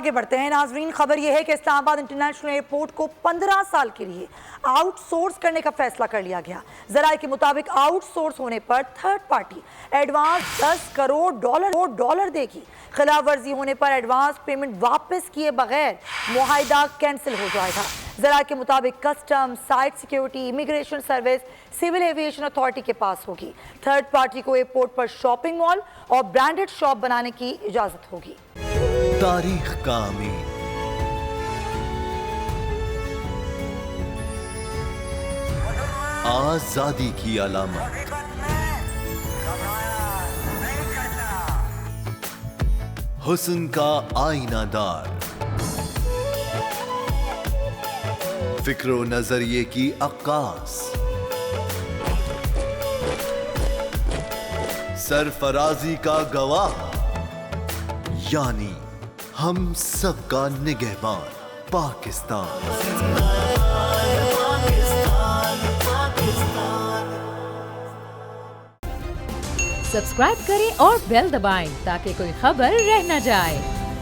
آگے بڑھتے ہیں ناظرین، خبر یہ ہے کہ اسلام آباد انٹرنیشنل ایئرپورٹ کو 15 سال کے لیے آؤٹ سورس کرنے کا فیصلہ کر لیا گیا۔ ذرائع کے مطابق آؤٹ سورس ہونے پر تھرڈ پارٹی ایڈوانس $10 کروڑ دے گی۔ خلاف ورزی ہونے پر ایڈوانس پیمنٹ واپس کیے بغیر معاہدہ کینسل ہو جائے گا۔ ذرائع کے مطابق custom, site security, immigration service, civil aviation authority کے پاس ہوگی۔ تھرڈ پارٹی کو ایئرپورٹ پر شاپنگ مال اور برانڈڈ شاپ بنانے کی اجازت ہوگی۔ تاریخ کا امین، آزادی کی علامت، حسن کا آئینہ دار، فکر و نظریے کی عکاس، سرفرازی کا گواہ، یعنی ہم سب کا نگہبان پاکستان۔ سبسکرائب کریں اور بیل دبائیں تاکہ کوئی خبر رہ نہ جائے۔